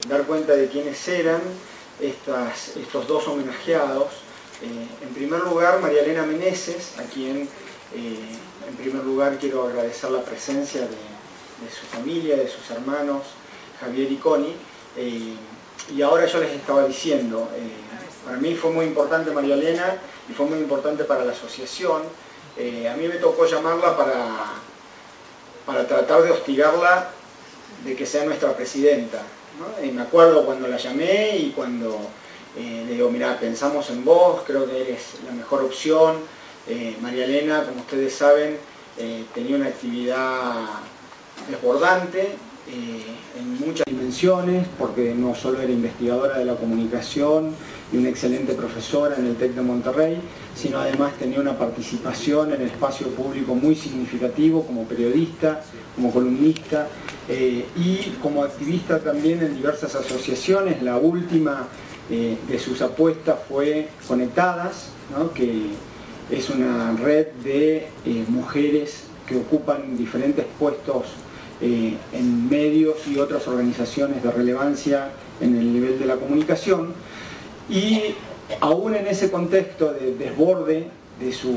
dar cuenta de quiénes eran estos dos homenajeados. En primer lugar, María Elena Meneses, a quien en primer lugar quiero agradecer la presencia de su familia, de sus hermanos Javier y Connie. Y ahora yo les estaba diciendo, para mí fue muy importante María Elena y fue muy importante para la asociación. A mí me tocó llamarla para tratar de hostigarla de que sea nuestra presidenta, ¿no? Y me acuerdo cuando la llamé y cuando le digo, mirá, pensamos en vos, creo que eres la mejor opción. María Elena, como ustedes saben, tenía una actividad desbordante en muchas dimensiones, porque no solo era investigadora de la comunicación y una excelente profesora en el TEC de Monterrey, sino además tenía una participación en el espacio público muy significativo como periodista, como columnista y como activista también en diversas asociaciones. La última de sus apuestas fue Conectadas, ¿no? Que es una red de mujeres que ocupan diferentes puestos en medios y otras organizaciones de relevancia en el nivel de la comunicación. Y aún en ese contexto de desborde de su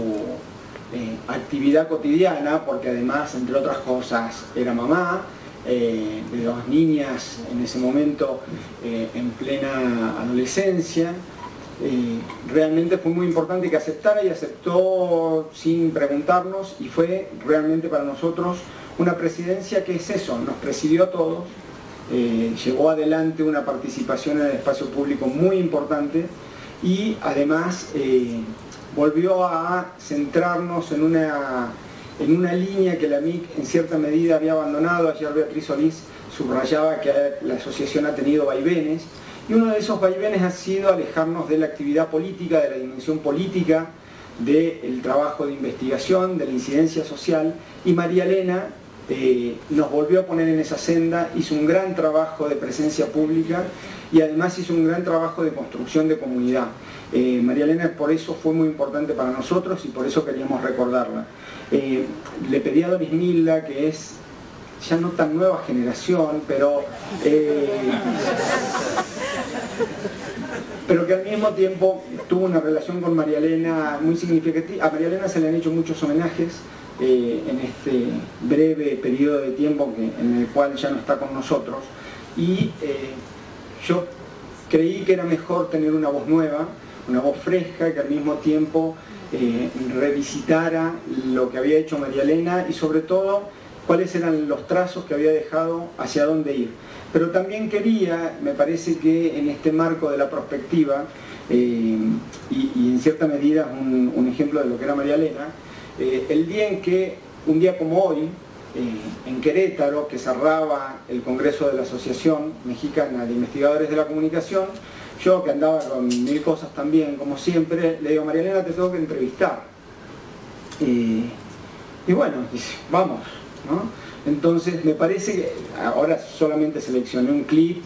actividad cotidiana, porque además, entre otras cosas, era mamá de dos niñas en ese momento en plena adolescencia, realmente fue muy importante que aceptara, y aceptó sin preguntarnos, y fue realmente para nosotros una presidencia que es eso, nos presidió a todos, llevó adelante una participación en el espacio público muy importante y además volvió a centrarnos en una línea que la MIC en cierta medida había abandonado. Ayer Beatriz Solís subrayaba que la asociación ha tenido vaivenes, y uno de esos vaivenes ha sido alejarnos de la actividad política, de la dimensión política, del trabajo de investigación, de la incidencia social, y María Elena nos volvió a poner en esa senda, hizo un gran trabajo de presencia pública y además hizo un gran trabajo de construcción de comunidad. María Elena por eso fue muy importante para nosotros y por eso queríamos recordarla. Le pedí a Doris Milda, que es ya no tan nueva generación, pero que al mismo tiempo tuvo una relación con María Elena muy significativa. A María Elena se le han hecho muchos homenajes en este breve periodo de tiempo en el cual ya no está con nosotros, y yo creí que era mejor tener una voz nueva, una voz fresca, que al mismo tiempo revisitara lo que había hecho María Elena y sobre todo cuáles eran los trazos que había dejado, hacia dónde ir. Pero también quería, me parece que en este marco de la prospectiva, y en cierta medida un ejemplo de lo que era María Elena, el día en que, un día como hoy, en Querétaro, que cerraba el Congreso de la Asociación Mexicana de Investigadores de la Comunicación, yo, que andaba con mil cosas también, como siempre, le digo, María Elena, te tengo que entrevistar. Y bueno, dice, vamos, ¿no? Entonces me parece que ahora solamente seleccioné un clip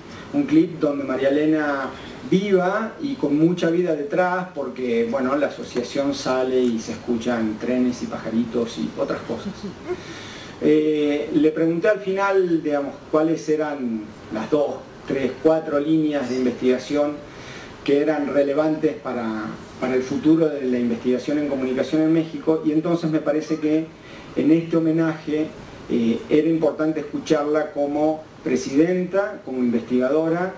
donde María Elena viva y con mucha vida detrás, porque bueno, la asociación sale y se escuchan trenes y pajaritos y otras cosas. Le pregunté al final, digamos, cuáles eran las 2, 3, 4 líneas de investigación que eran relevantes para el futuro de la investigación en comunicación en México, y entonces me parece que en este homenaje era importante escucharla como presidenta, como investigadora,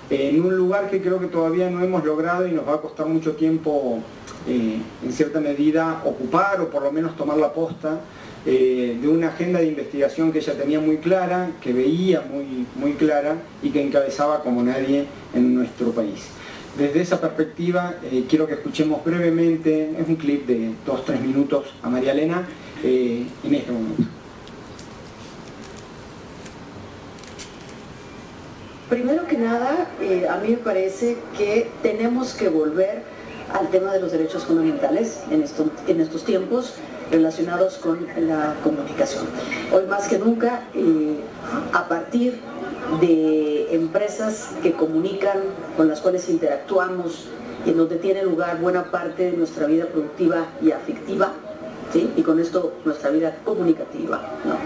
en un lugar que creo que todavía no hemos logrado y nos va a costar mucho tiempo, en cierta medida, ocupar o por lo menos tomar la posta de una agenda de investigación que ella tenía muy clara, que veía muy clara y que encabezaba como nadie en nuestro país. Desde esa perspectiva, quiero que escuchemos brevemente, es un clip de 2-3 minutos, a María Elena en este momento. Primero que nada, a mí me parece que tenemos que volver al tema de los derechos fundamentales en estos tiempos relacionados con la comunicación. Hoy más que nunca, a partir de empresas que comunican, con las cuales interactuamos y en donde tiene lugar buena parte de nuestra vida productiva y afectiva, ¿sí? Y con esto nuestra vida comunicativa, ¿no?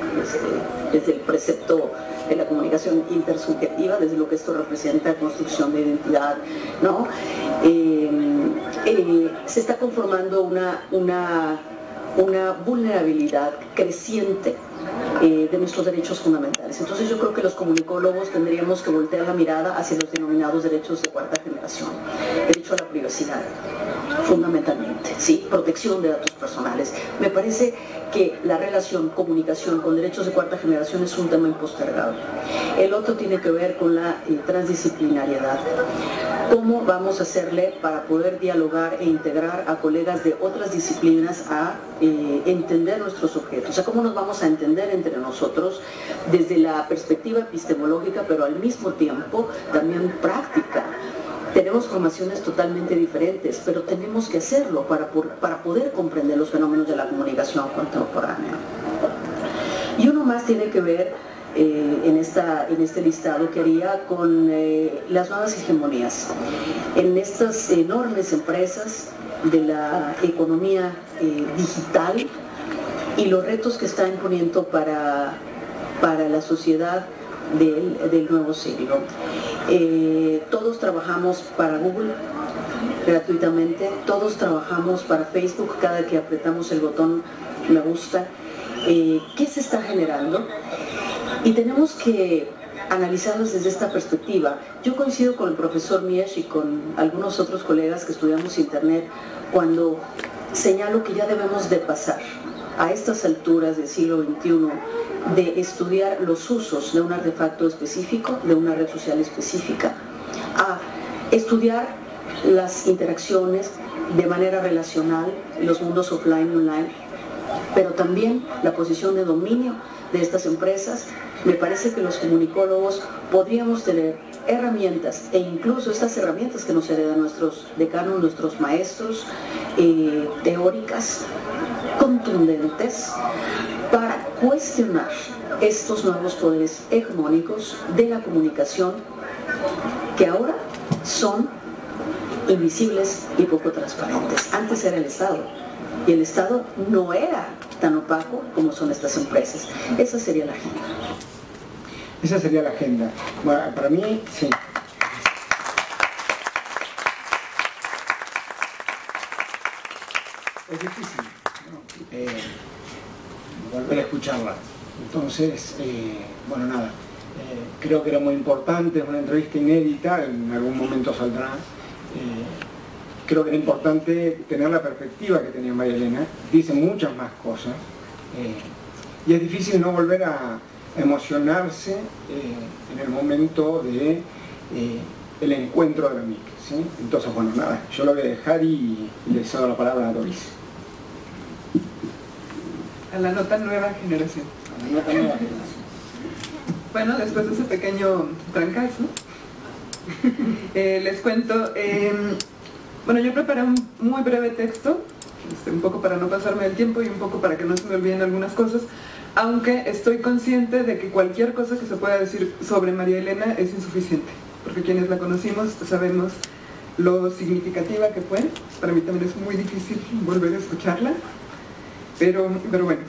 desde el precepto de la comunicación intersubjetiva, desde lo que esto representa, construcción de identidad, ¿no? Se está conformando una vulnerabilidad creciente de nuestros derechos fundamentales. Entonces yo creo que los comunicólogos tendríamos que voltear la mirada hacia los denominados derechos de cuarta generación. Derecho a la privacidad, fundamentalmente, ¿sí? Protección de datos personales. Me parece que la relación comunicación con derechos de cuarta generación es un tema impostergado. El otro tiene que ver con la transdisciplinariedad. ¿Cómo vamos a hacerle para poder dialogar e integrar a colegas de otras disciplinas a entender nuestros objetos? O sea, ¿cómo nos vamos a entender entre nosotros desde la perspectiva epistemológica, pero al mismo tiempo también práctica? Tenemos formaciones totalmente diferentes, pero tenemos que hacerlo para poder comprender los fenómenos de la comunicación contemporánea. Y uno más tiene que ver en este listado que haría con las nuevas hegemonías. En estas enormes empresas de la economía digital y los retos que está imponiendo para la sociedad del nuevo siglo. Todos trabajamos para Google gratuitamente, todos trabajamos para Facebook cada que apretamos el botón me gusta. ¿Qué se está generando? Y tenemos que analizarlos desde esta perspectiva. Yo coincido con el profesor Miesch y con algunos otros colegas que estudiamos Internet cuando señalo que ya debemos de pasar a estas alturas del siglo XXI de estudiar los usos de un artefacto específico, de una red social específica, a estudiar las interacciones de manera relacional, los mundos offline y online, pero también la posición de dominio de estas empresas. Me parece que los comunicólogos podríamos tener herramientas, e incluso estas herramientas que nos heredan nuestros decanos, nuestros maestros, teóricas, contundentes, para cuestionar estos nuevos poderes hegemónicos de la comunicación que ahora son invisibles y poco transparentes. Antes era el Estado, y el Estado no era tan opaco como son estas empresas. Esa sería la agenda. Esa sería la agenda. Bueno, para mí, sí. Es difícil, ¿no? Volver a escucharla. Entonces, bueno, nada. Creo que era muy importante, es una entrevista inédita, en algún momento saldrá. Creo que era importante tener la perspectiva que tenía María Elena. Dice muchas más cosas. Y es difícil no volver a emocionarse en el momento de el encuentro de la MIC, ¿sí? Entonces, bueno, nada, yo lo voy a dejar y le cedo la palabra a Doris. A la nota nueva generación. A la nota nueva generación. Bueno, después de ese pequeño trancazo, les cuento, bueno, yo preparé un muy breve texto, un poco para no pasarme el tiempo y un poco para que no se me olviden algunas cosas, aunque estoy consciente de que cualquier cosa que se pueda decir sobre María Elena es insuficiente, porque quienes la conocimos sabemos lo significativa que fue. Para mí también es muy difícil volver a escucharla, pero bueno,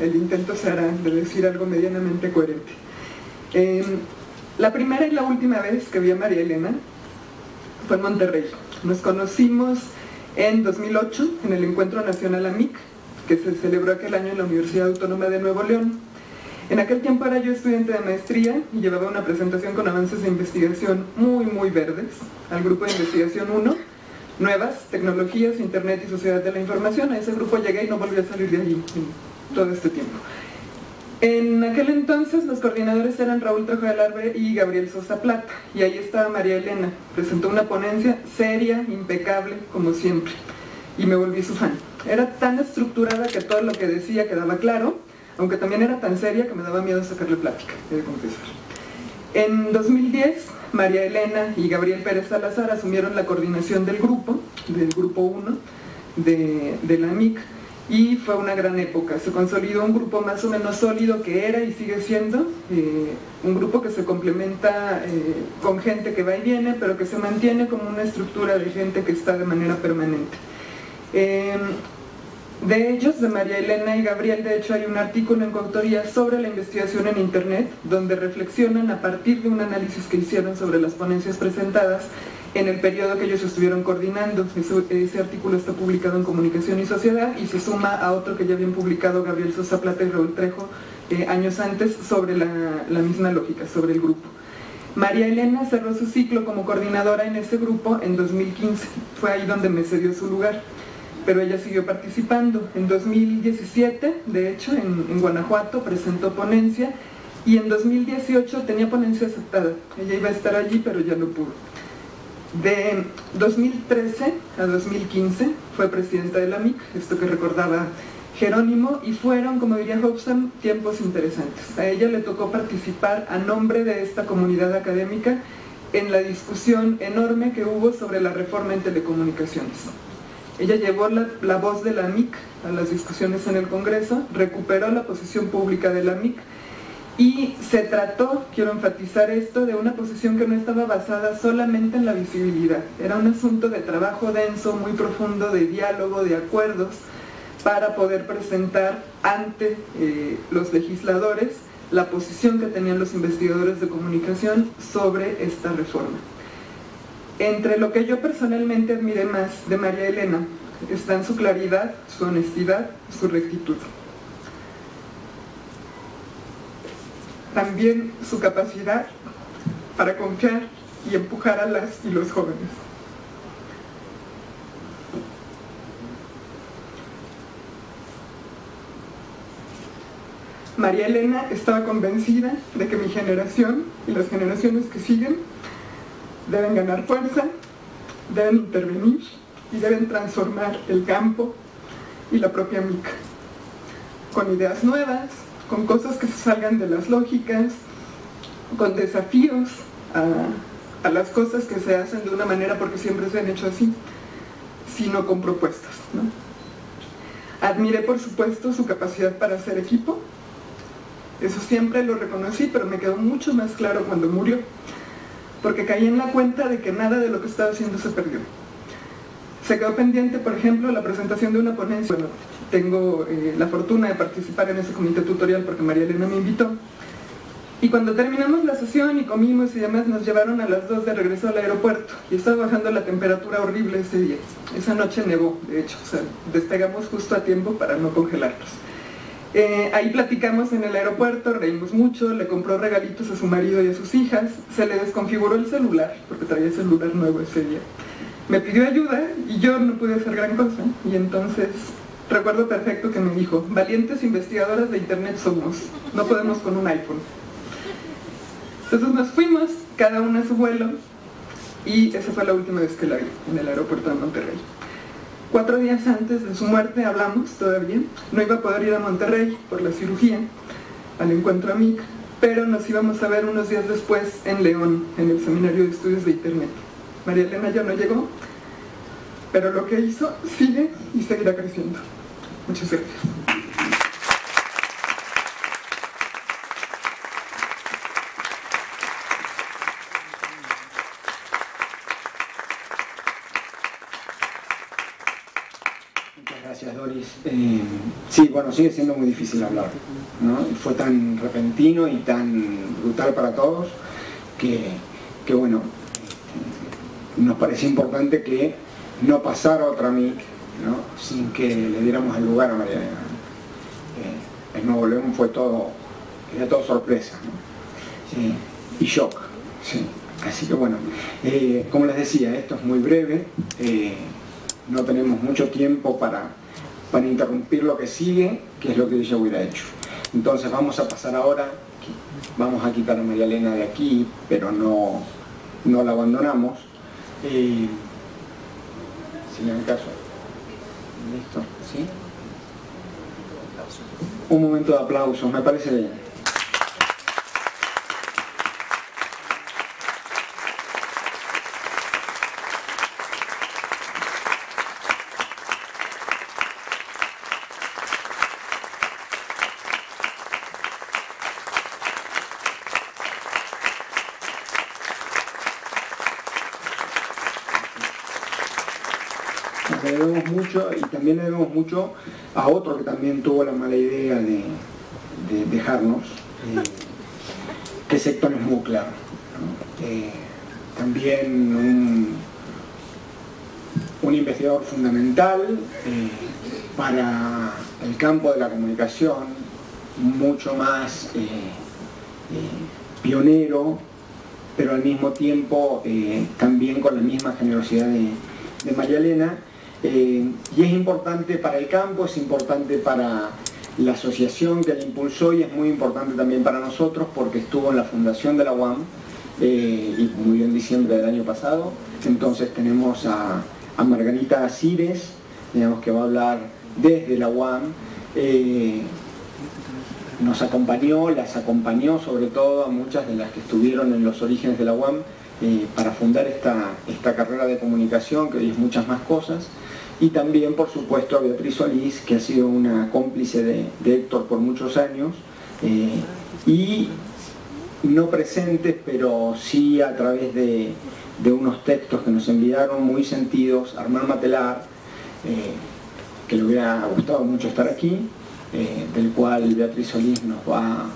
el intento se hará de decir algo medianamente coherente. La primera y la última vez que vi a María Elena fue en Monterrey. Nos conocimos en 2008 en el Encuentro Nacional AMIC, que se celebró aquel año en la Universidad Autónoma de Nuevo León. En aquel tiempo era yo estudiante de maestría y llevaba una presentación con avances de investigación muy verdes al grupo de investigación 1, Nuevas Tecnologías, Internet y Sociedad de la Información. A ese grupo llegué y no volví a salir de allí en todo este tiempo. En aquel entonces los coordinadores eran Raúl Trejo del Arbre y Gabriel Sosa Plata, y ahí estaba María Elena. Presentó una ponencia seria, impecable, como siempre, y me volví su fan. Era tan estructurada que todo lo que decía quedaba claro, aunque también era tan seria que me daba miedo sacarle plática, he de confesar. En 2010, María Elena y Gabriel Pérez Salazar asumieron la coordinación del grupo 1 de la MIC, y fue una gran época. Se consolidó un grupo más o menos sólido que era y sigue siendo, un grupo que se complementa con gente que va y viene, pero que se mantiene como una estructura de gente que está de manera permanente. De ellos, de María Elena y Gabriel, de hecho hay un artículo en coautoría sobre la investigación en internet, donde reflexionan a partir de un análisis que hicieron sobre las ponencias presentadas en el periodo que ellos estuvieron coordinando. Ese artículo está publicado en Comunicación y Sociedad y se suma a otro que ya habían publicado Gabriel Sosa Plata y Raúl Trejo años antes sobre la misma lógica, sobre el grupo. María Elena cerró su ciclo como coordinadora en ese grupo en 2015, fue ahí donde me cedió su lugar, pero ella siguió participando. En 2017, de hecho, en Guanajuato presentó ponencia y en 2018 tenía ponencia aceptada. Ella iba a estar allí, pero ya no pudo. De 2013 a 2015 fue presidenta de la MIC, esto que recordaba Jerónimo, y fueron, como diría Hobson, tiempos interesantes. A ella le tocó participar a nombre de esta comunidad académica en la discusión enorme que hubo sobre la reforma en telecomunicaciones. Ella llevó la voz de la MIC a las discusiones en el Congreso, recuperó la posición pública de la MIC y se trató, quiero enfatizar esto, de una posición que no estaba basada solamente en la visibilidad. Era un asunto de trabajo denso, muy profundo, de diálogo, de acuerdos, para poder presentar ante los legisladores la posición que tenían los investigadores de comunicación sobre esta reforma. Entre lo que yo personalmente admiré más de María Elena están su claridad, su honestidad, su rectitud. También su capacidad para confiar y empujar a las y los jóvenes. María Elena estaba convencida de que mi generación y las generaciones que siguen deben ganar fuerza, deben intervenir y deben transformar el campo y la propia MIC, con ideas nuevas, con cosas que se salgan de las lógicas, con desafíos a las cosas que se hacen de una manera porque siempre se han hecho así, sino con propuestas, ¿no? Admiré, por supuesto, su capacidad para hacer equipo. Eso siempre lo reconocí, pero me quedó mucho más claro cuando murió, porque caí en la cuenta de que nada de lo que estaba haciendo se perdió. Se quedó pendiente, por ejemplo, la presentación de una ponencia. Bueno, tengo la fortuna de participar en ese comité tutorial porque María Elena me invitó. Y cuando terminamos la sesión y comimos y demás, nos llevaron a las 2 de regreso al aeropuerto. Y estaba bajando la temperatura horrible ese día. Esa noche nevó, de hecho, o sea, despegamos justo a tiempo para no congelarnos. Ahí platicamos en el aeropuerto, reímos mucho, le compró regalitos a su marido y a sus hijas, se le desconfiguró el celular, porque traía celular nuevo ese día. Me pidió ayuda y yo no pude hacer gran cosa, y entonces recuerdo perfecto que me dijo: valientes investigadoras de internet somos, no podemos con un iPhone. Entonces nos fuimos, cada una a su vuelo, y esa fue la última vez que la vi, en el aeropuerto de Monterrey. 4 días antes de su muerte hablamos todavía, no iba a poder ir a Monterrey por la cirugía, al encuentro MIC, pero nos íbamos a ver unos días después en León, en el Seminario de Estudios de Internet. María Elena ya no llegó, pero lo que hizo sigue y seguirá creciendo. Muchas gracias. Gracias, Doris. Sí, bueno, sigue siendo muy difícil hablar, ¿no? Fue tan repentino y tan brutal para todos que bueno, nos parecía importante que no pasara otra MIC, ¿no?, sin que le diéramos el lugar a María Elena. El Nuevo León fue todo, era todo sorpresa, ¿no? Y shock. Sí. Así que bueno, como les decía, esto es muy breve. No tenemos mucho tiempo para interrumpir lo que sigue, que es lo que ella hubiera hecho. Entonces vamos a pasar ahora, vamos a quitar a María Elena de aquí, pero no la abandonamos. Si me hagan caso. ¿Listo? ¿Sí? Un momento de aplausos, me parece bien. le debemos mucho, y también le debemos mucho a otro que también tuvo la mala idea de dejarnos, que es Héctor Schmuckler, ¿no? También un investigador fundamental para el campo de la comunicación, mucho más pionero, pero al mismo tiempo también con la misma generosidad de María Elena, y es importante para el campo, es importante para la asociación que la impulsó, y es muy importante también para nosotros porque estuvo en la fundación de la UAM y murió en diciembre del año pasado. Entonces tenemos a Margarita Cires, digamos, que va a hablar desde la UAM. Nos acompañó, las acompañó sobre todo a muchas de las que estuvieron en los orígenes de la UAM para fundar esta carrera de comunicación, que hoy es muchas más cosas. Y también, por supuesto, a Beatriz Solís, que ha sido una cómplice de Héctor por muchos años, y no presentes, pero sí a través de unos textos que nos enviaron muy sentidos, Armand Matelar, que le hubiera gustado mucho estar aquí, del cual Beatriz Solís nos va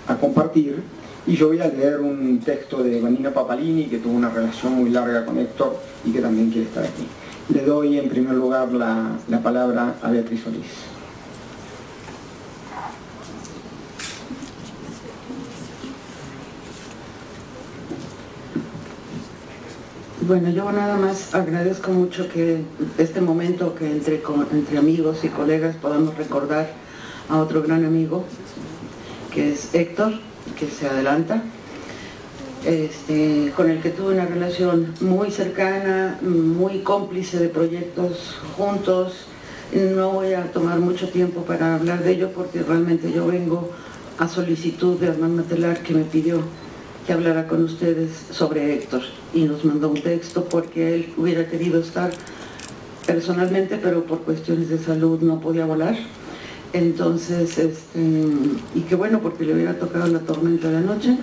a compartir. Y yo voy a leer un texto de Vanina Papalini, que tuvo una relación muy larga con Héctor y que también quiere estar aquí. Le doy en primer lugar la palabra a Beatriz Solís. Bueno, yo nada más agradezco mucho que este momento que entre amigos y colegas podamos recordar a otro gran amigo, que es Héctor, que se adelanta, con el que tuve una relación muy cercana, muy cómplice de proyectos juntos. No voy a tomar mucho tiempo para hablar de ello porque realmente yo vengo a solicitud de Armand Matelar, que me pidió que hablara con ustedes sobre Héctor, y nos mandó un texto porque él hubiera querido estar personalmente, pero por cuestiones de salud no podía volar. Entonces, y qué bueno, porque le hubiera tocado la tormenta de anoche.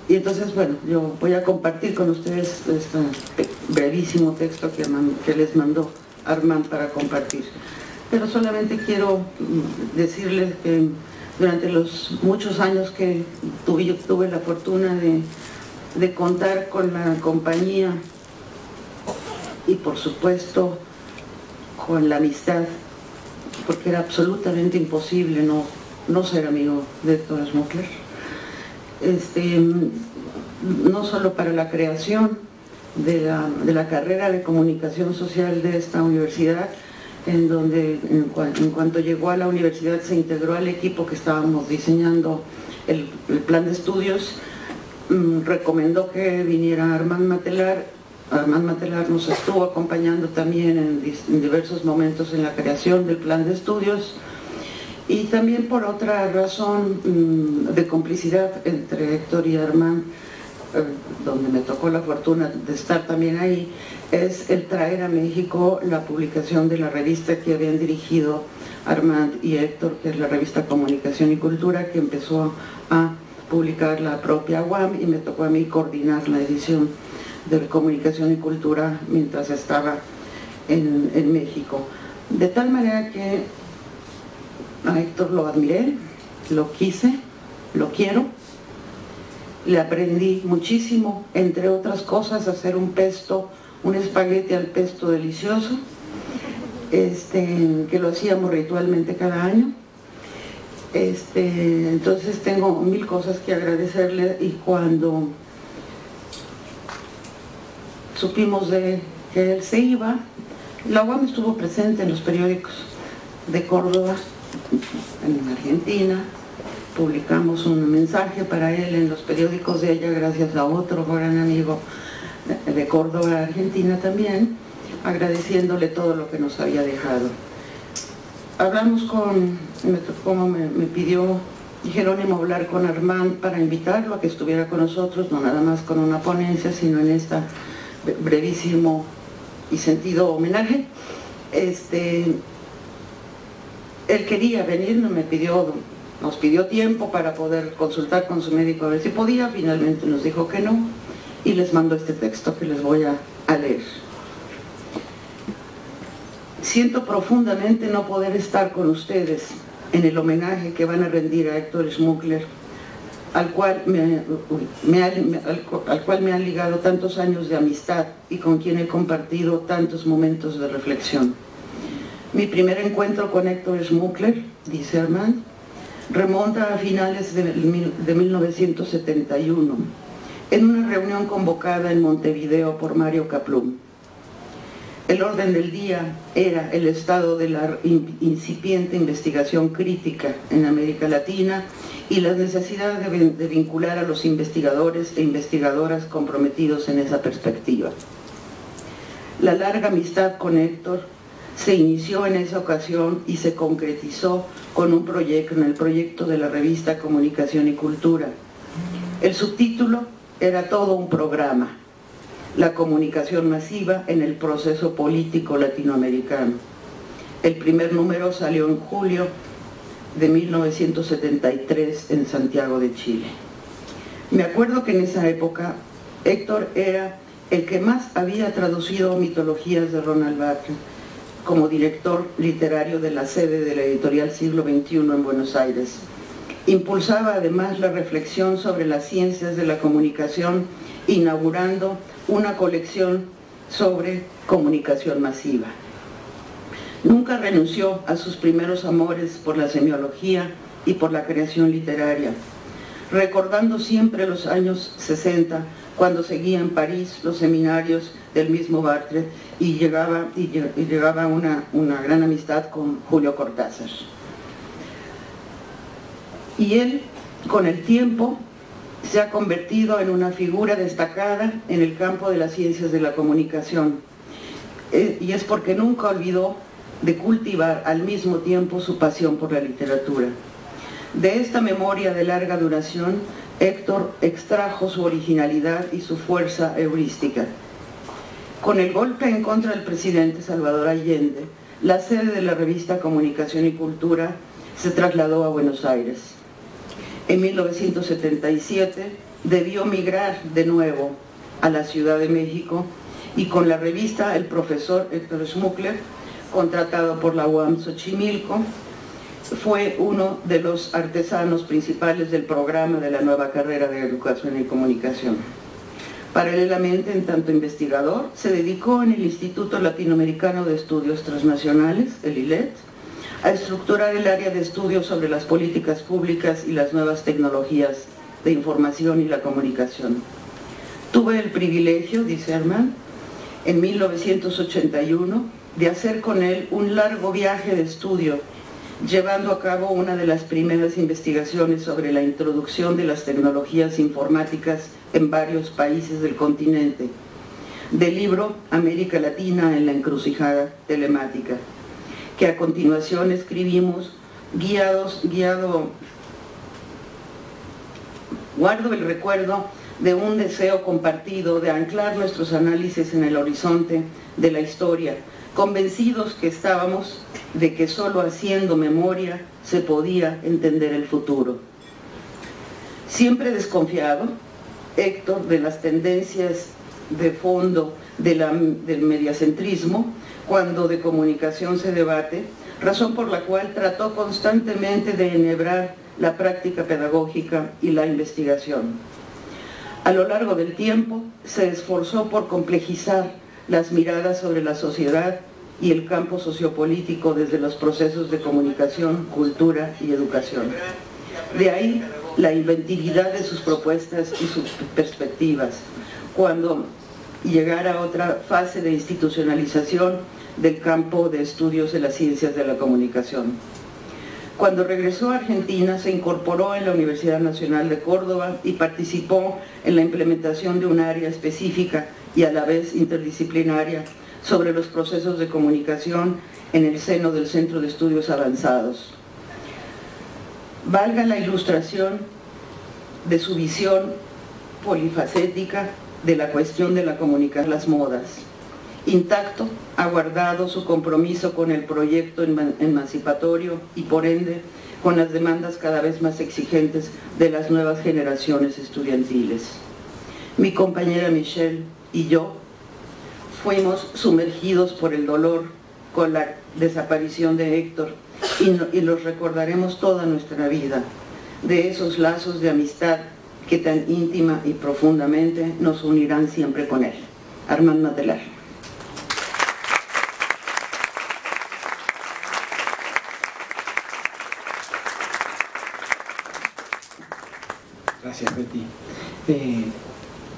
Y entonces, bueno, yo voy a compartir con ustedes este brevísimo texto que les mandó Armand para compartir. Pero solamente quiero decirles que durante los muchos años que tuve la fortuna de contar con la compañía y por supuesto con la amistad, porque era absolutamente imposible no ser amigo de Héctor Schmuckler, no solo para la creación de la carrera de comunicación social de esta universidad, en donde en cuanto llegó a la universidad se integró al equipo que estábamos diseñando el plan de estudios. Recomendó que viniera Armand Matelar. Armand Matelar nos estuvo acompañando también en diversos momentos en la creación del plan de estudios, y también por otra razón de complicidad entre Héctor y Armand, donde me tocó la fortuna de estar también ahí, es el traer a México la publicación de la revista que habían dirigido Armand y Héctor, que es la revista Comunicación y Cultura, que empezó a publicar la propia UAM, y me tocó a mí coordinar la edición de Comunicación y Cultura mientras estaba en México. De tal manera que a Héctor lo admiré, lo quise, lo quiero. Le aprendí muchísimo, entre otras cosas, a hacer un espagueti al pesto delicioso, que lo hacíamos ritualmente cada año. Entonces tengo mil cosas que agradecerle, y cuando supimos de que él se iba, la UAM estuvo presente en los periódicos de Córdoba, en Argentina. Publicamos un mensaje para él en los periódicos de ella, gracias a otro gran amigo de Córdoba, Argentina también, agradeciéndole todo lo que nos había dejado. Hablamos como me pidió Jerónimo hablar con Armand para invitarlo a que estuviera con nosotros, no nada más con una ponencia, sino en esta brevísimo y sentido homenaje. Él quería venir, nos pidió tiempo para poder consultar con su médico a ver si podía. Finalmente nos dijo que no, y les mando este texto que les voy a leer. Siento profundamente no poder estar con ustedes en el homenaje que van a rendir a Héctor Schmuckler, al cual me han ligado tantos años de amistad y con quien he compartido tantos momentos de reflexión. Mi primer encuentro con Héctor Schmuckler, dice Armand, remonta a finales de 1971, en una reunión convocada en Montevideo por Mario Kaplún. El orden del día era el estado de la incipiente investigación crítica en América Latina y la necesidad de vincular a los investigadores e investigadoras comprometidos en esa perspectiva. La larga amistad con Héctor se inició en esa ocasión y se concretizó con un proyecto, en el proyecto de la revista Comunicación y Cultura. El subtítulo era todo un programa: la comunicación masiva en el proceso político latinoamericano. El primer número salió en julio de 1973 en Santiago de Chile. Me acuerdo que en esa época Héctor era el que más había traducido mitologías de Ronald Barthes como director literario de la sede de la editorial Siglo XXI en Buenos Aires. Impulsaba además la reflexión sobre las ciencias de la comunicación, inaugurando una colección sobre comunicación masiva. Nunca renunció a sus primeros amores por la semiología y por la creación literaria, recordando siempre los años 60, cuando seguía en París los seminarios del mismo Barthes y llegaba una gran amistad con Julio Cortázar. Y él, con el tiempo, se ha convertido en una figura destacada en el campo de las ciencias de la comunicación. Y es porque nunca olvidó de cultivar al mismo tiempo su pasión por la literatura. De esta memoria de larga duración, Héctor extrajo su originalidad y su fuerza heurística. Con el golpe en contra del presidente Salvador Allende, la sede de la revista Comunicación y Cultura se trasladó a Buenos Aires. En 1977 debió migrar de nuevo a la Ciudad de México y con la revista el profesor Héctor Schmuckler, contratado por la UAM Xochimilco, fue uno de los artesanos principales del programa de la nueva carrera de Educación y Comunicación. Paralelamente, en tanto investigador, se dedicó en el Instituto Latinoamericano de Estudios Transnacionales, el ILET, a estructurar el área de estudios sobre las políticas públicas y las nuevas tecnologías de información y la comunicación. Tuve el privilegio, dice Armand, en 1981, de hacer con él un largo viaje de estudio, llevando a cabo una de las primeras investigaciones sobre la introducción de las tecnologías informáticas en varios países del continente, del libro América Latina en la encrucijada telemática, que a continuación escribimos guardo el recuerdo de un deseo compartido de anclar nuestros análisis en el horizonte de la historia, convencidos que estábamos de que solo haciendo memoria se podía entender el futuro. Siempre desconfiado, Héctor, de las tendencias de fondo del mediacentrismo, cuando de comunicación se debate, razón por la cual trató constantemente de enhebrar la práctica pedagógica y la investigación. A lo largo del tiempo se esforzó por complejizar las miradas sobre la sociedad y el campo sociopolítico desde los procesos de comunicación, cultura y educación. De ahí la inventividad de sus propuestas y sus perspectivas, cuando llegara a otra fase de institucionalización del campo de estudios de las ciencias de la comunicación. Cuando regresó a Argentina, se incorporó en la Universidad Nacional de Córdoba y participó en la implementación de un área específica y a la vez interdisciplinaria sobre los procesos de comunicación en el seno del Centro de Estudios Avanzados. Valga la ilustración de su visión polifacética de la cuestión de la comunicación, las modas. Intacto, ha guardado su compromiso con el proyecto emancipatorio y por ende con las demandas cada vez más exigentes de las nuevas generaciones estudiantiles. Mi compañera Michelle y yo fuimos sumergidos por el dolor con la desaparición de Héctor y los recordaremos toda nuestra vida, de esos lazos de amistad que tan íntima y profundamente nos unirán siempre con él. Armand Matelar. Gracias, Betty.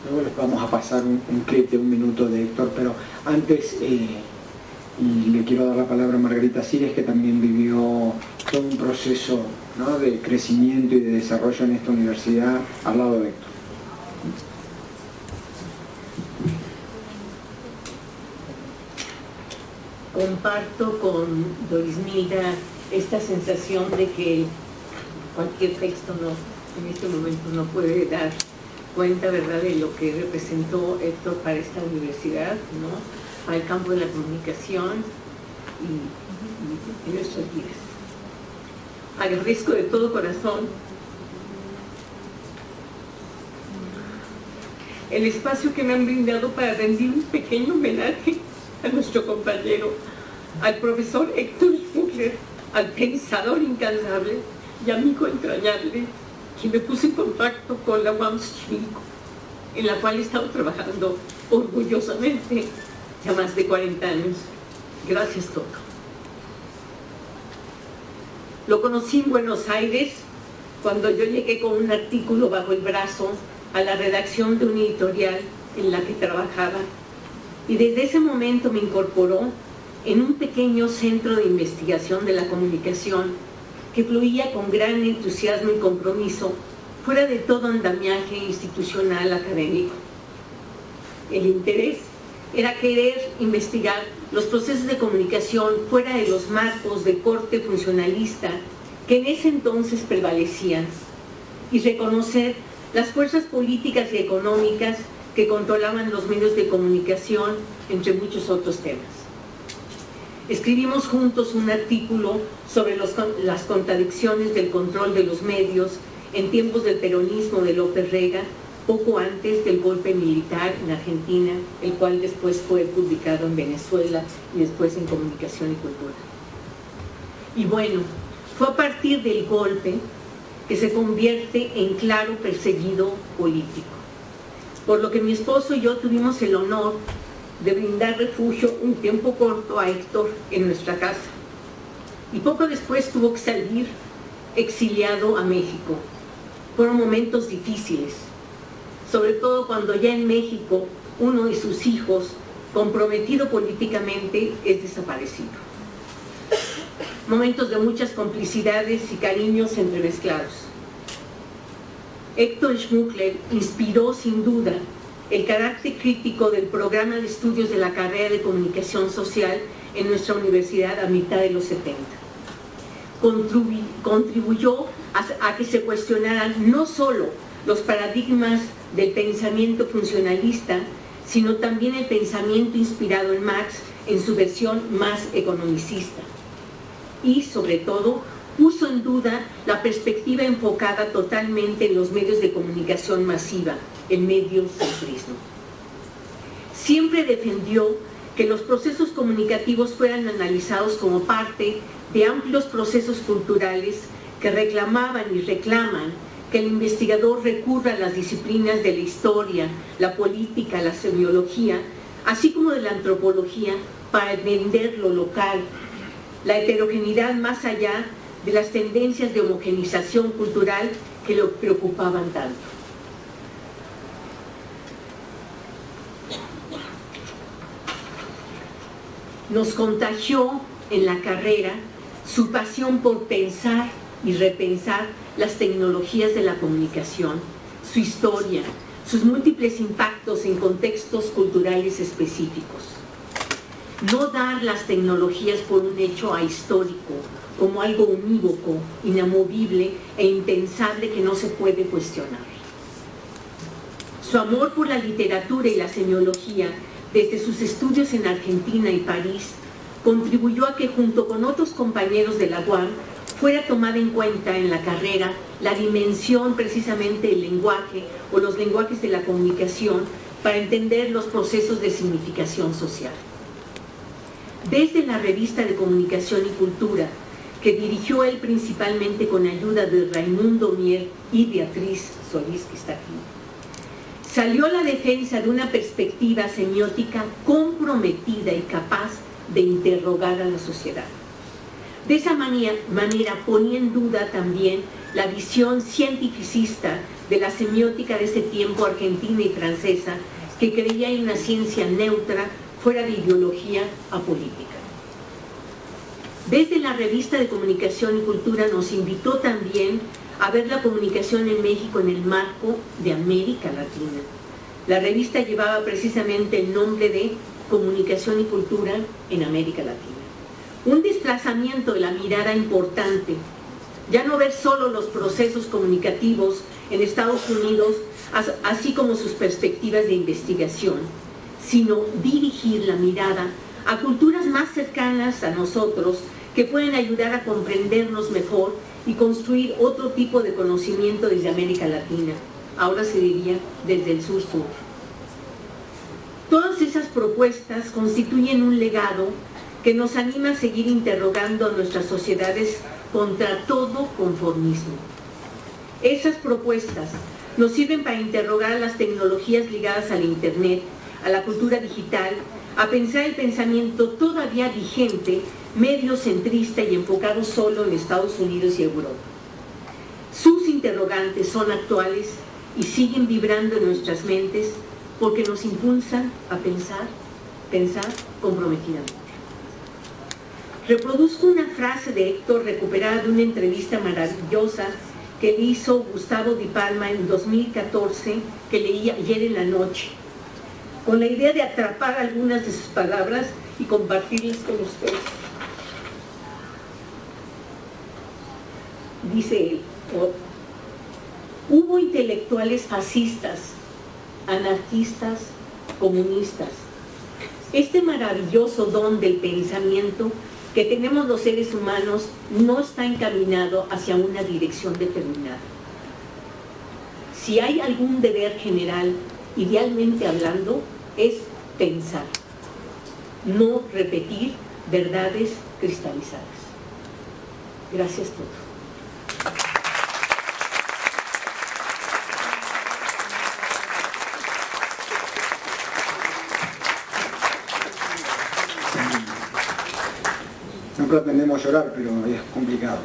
Luego les vamos a pasar un clip de 1 minuto de Héctor, pero antes y le quiero dar la palabra a Margarita Cires, que también vivió todo un proceso, ¿no?, de crecimiento y de desarrollo en esta universidad al lado de Héctor. Comparto con Doris Milda esta sensación de que cualquier texto en este momento no puede dar cuenta, ¿verdad?, de lo que representó Héctor para esta universidad, ¿no?, para el campo de la comunicación y nuestras vidas. Agradezco de todo corazón el espacio que me han brindado para rendir un pequeño homenaje a nuestro compañero, al profesor Héctor Schmuckler, al pensador incansable y amigo entrañable, quien me puso en contacto con la UAM Xochimilco, en la cual he estado trabajando orgullosamente ya más de 40 años. Gracias, Toto. Lo conocí en Buenos Aires cuando yo llegué con un artículo bajo el brazo a la redacción de una editorial en la que trabajaba, y desde ese momento me incorporó en un pequeño centro de investigación de la comunicación que fluía con gran entusiasmo y compromiso fuera de todo andamiaje institucional académico. El interés era querer investigar los procesos de comunicación fuera de los marcos de corte funcionalista que en ese entonces prevalecían y reconocer las fuerzas políticas y económicas que controlaban los medios de comunicación, entre muchos otros temas. Escribimos juntos un artículo sobre las contradicciones del control de los medios en tiempos del peronismo de López Rega, poco antes del golpe militar en Argentina, el cual después fue publicado en Venezuela y después en Comunicación y Cultura. Y bueno, fue a partir del golpe que se convierte en claro perseguido político, por lo que mi esposo y yo tuvimos el honor de brindar refugio un tiempo corto a Héctor en nuestra casa, y poco después tuvo que salir exiliado a México. Fueron momentos difíciles, sobre todo cuando ya en México uno de sus hijos, comprometido políticamente, es desaparecido. Momentos de muchas complicidades y cariños entremezclados. Héctor Schmuckler inspiró sin duda el carácter crítico del programa de estudios de la carrera de Comunicación Social en nuestra universidad a mitad de los 70. Contribuyó a que se cuestionaran no solo los paradigmas del pensamiento funcionalista, sino también el pensamiento inspirado en Marx en su versión más economicista. Y, sobre todo, puso en duda la perspectiva enfocada totalmente en los medios de comunicación masiva, el mediocentrismo. Siempre defendió que los procesos comunicativos fueran analizados como parte de amplios procesos culturales que reclamaban y reclaman que el investigador recurra a las disciplinas de la historia, la política, la semiología, así como de la antropología, para entender lo local, la heterogeneidad más allá de las tendencias de homogenización cultural que lo preocupaban tanto. Nos contagió en la carrera su pasión por pensar y repensar las tecnologías de la comunicación, su historia, sus múltiples impactos en contextos culturales específicos. No dar las tecnologías por un hecho ahistórico, como algo unívoco, inamovible e impensable que no se puede cuestionar. Su amor por la literatura y la semiología, desde sus estudios en Argentina y París, contribuyó a que junto con otros compañeros de la UAM fuera tomada en cuenta en la carrera la dimensión precisamente del lenguaje o los lenguajes de la comunicación para entender los procesos de significación social. desde la revista de Comunicación y Cultura, que dirigió él principalmente con ayuda de Raimundo Mier y Beatriz Solís, que está aquí, salió a la defensa de una perspectiva semiótica comprometida y capaz de interrogar a la sociedad. De esa manera ponía en duda también la visión cientificista de la semiótica de ese tiempo argentina y francesa, que creía en una ciencia neutra, fuera de ideología apolítica. Desde la revista de Comunicación y Cultura nos invitó también a ver la comunicación en México en el marco de América Latina. La revista llevaba precisamente el nombre de Comunicación y Cultura en América Latina. Un desplazamiento de la mirada importante, ya no ver solo los procesos comunicativos en Estados Unidos, así como sus perspectivas de investigación, sino dirigir la mirada a culturas más cercanas a nosotros, que pueden ayudar a comprendernos mejor y construir otro tipo de conocimiento desde América Latina, ahora se diría desde el sur-sur. Todas esas propuestas constituyen un legado que nos anima a seguir interrogando a nuestras sociedades contra todo conformismo. Esas propuestas nos sirven para interrogar a las tecnologías ligadas al Internet, a la cultura digital, a pensar el pensamiento todavía vigente, medio centrista y enfocado solo en Estados Unidos y Europa. Sus interrogantes son actuales y siguen vibrando en nuestras mentes porque nos impulsan a pensar comprometidamente. Reproduzco una frase de Héctor recuperada de una entrevista maravillosa que le hizo Gustavo Di Palma en 2014, que leí ayer en la noche, con la idea de atrapar algunas de sus palabras y compartirlas con ustedes. Dice él: hubo intelectuales fascistas, anarquistas, comunistas. Este maravilloso don del pensamiento que tenemos los seres humanos no está encaminado hacia una dirección determinada. Si hay algún deber general, idealmente hablando, es pensar, no repetir verdades cristalizadas. Gracias a todos. No pretendemos llorar, pero es complicado.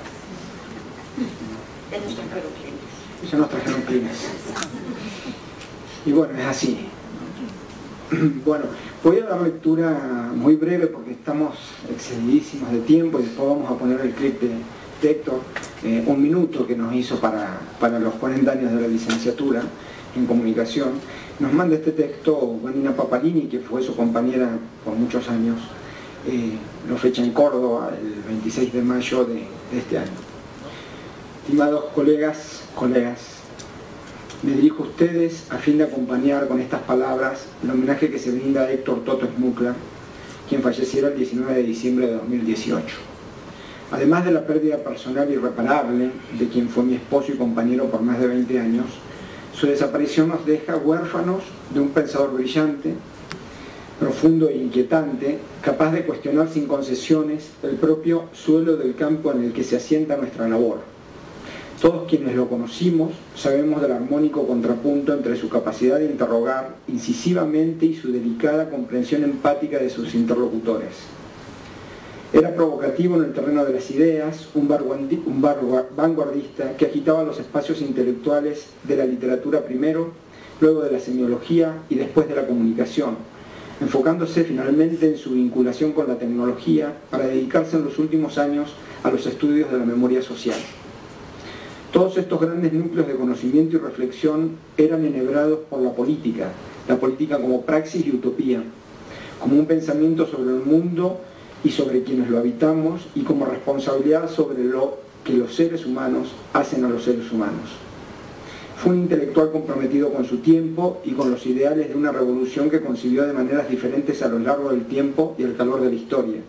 Ya nos trajeron clines. Y bueno, es así. Bueno, voy a dar lectura muy breve porque estamos excedidísimos de tiempo y después vamos a poner el clip de Héctor, un minuto que nos hizo para los 40 años de la licenciatura en comunicación. Nos manda este texto Vanina Papalini, que fue su compañera por muchos años. Lo fecha en Córdoba el 26 de mayo de este año. Estimados colegas, me dirijo a ustedes a fin de acompañar con estas palabras el homenaje que se brinda a Héctor Toto Smukler, quien falleciera el 19 de diciembre de 2018. Además de la pérdida personal irreparable de quien fue mi esposo y compañero por más de 20 años, su desaparición nos deja huérfanos de un pensador brillante, profundo e inquietante, capaz de cuestionar sin concesiones el propio suelo del campo en el que se asienta nuestra labor. Todos quienes lo conocimos sabemos del armónico contrapunto entre su capacidad de interrogar incisivamente y su delicada comprensión empática de sus interlocutores. Era provocativo en el terreno de las ideas, un vanguardista que agitaba los espacios intelectuales de la literatura primero, luego de la semiología y después de la comunicación, enfocándose finalmente en su vinculación con la tecnología para dedicarse en los últimos años a los estudios de la memoria social. Todos estos grandes núcleos de conocimiento y reflexión eran enhebrados por la política como praxis y utopía, como un pensamiento sobre el mundo y sobre quienes lo habitamos y como responsabilidad sobre lo que los seres humanos hacen a los seres humanos. Fue un intelectual comprometido con su tiempo y con los ideales de una revolución que concibió de maneras diferentes a lo largo del tiempo y al calor de la historia.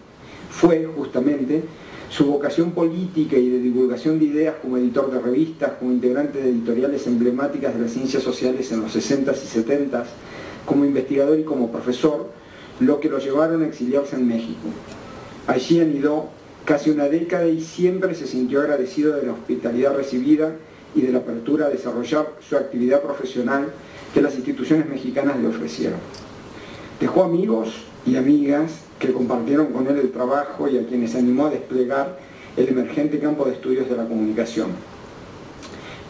Fue, justamente, su vocación política y de divulgación de ideas como editor de revistas, como integrante de editoriales emblemáticas de las ciencias sociales en los 60s y 70s, como investigador y como profesor, lo que lo llevaron a exiliarse en México. Allí anidó casi una década y siempre se sintió agradecido de la hospitalidad recibida y de la apertura a desarrollar su actividad profesional que las instituciones mexicanas le ofrecieron. Dejó amigos y amigas que compartieron con él el trabajo y a quienes animó a desplegar el emergente campo de estudios de la comunicación.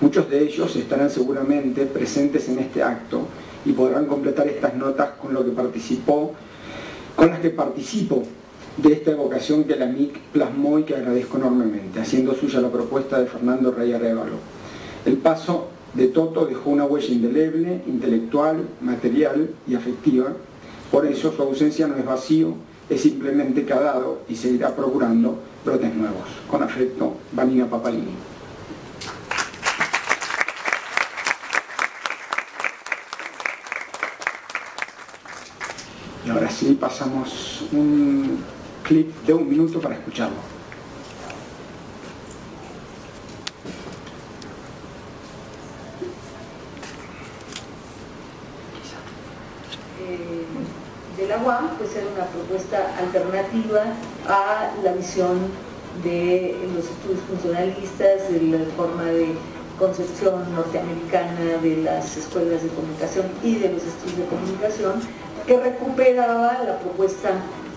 Muchos de ellos estarán seguramente presentes en este acto y podrán completar estas notas con las que participo de esta evocación que la MIC plasmó y que agradezco enormemente, haciendo suya la propuesta de Fernando Rey Arévalo. El paso de Toto dejó una huella indeleble, intelectual, material y afectiva. Por eso su ausencia no es vacío, es simplemente que ha dado y seguirá procurando brotes nuevos. Con afecto, Vanina Papalini. Y ahora sí pasamos un clip de 1 minuto para escucharlo. De la UAM, pues era una propuesta alternativa a la visión de los estudios funcionalistas, de la forma de concepción norteamericana de las escuelas de comunicación y de los estudios de comunicación, que recuperaba la propuesta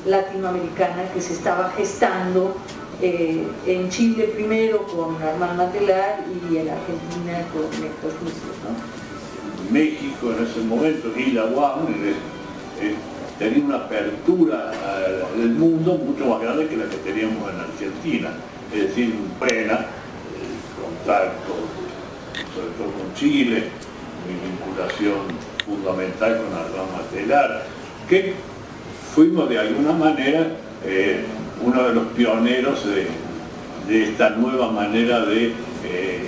latinoamericana que se estaba gestando en Chile primero con Armand Matelar y en Argentina con Héctor Juicios, ¿no? México en ese momento y la UAM tenía una apertura del mundo mucho más grande que la que teníamos en Argentina, es decir, un plena contacto, sobre todo con Chile, mi vinculación fundamental con Armand Matelar, que fuimos de alguna manera uno de los pioneros de esta nueva manera de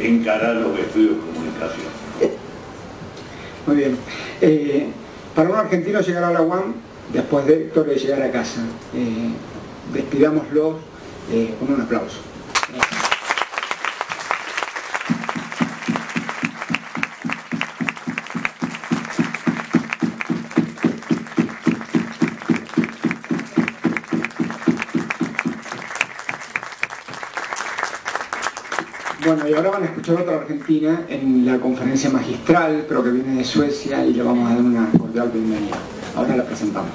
encarar los estudios de comunicación. Muy bien. Para un argentino llegar a la UAM, después de Héctor, es llegar a casa. Despidámoslo con un aplauso. Bueno, y ahora van a escuchar otra argentina en la conferencia magistral, pero que viene de Suecia, y le vamos a dar una cordial bienvenida. Ahora la presentamos.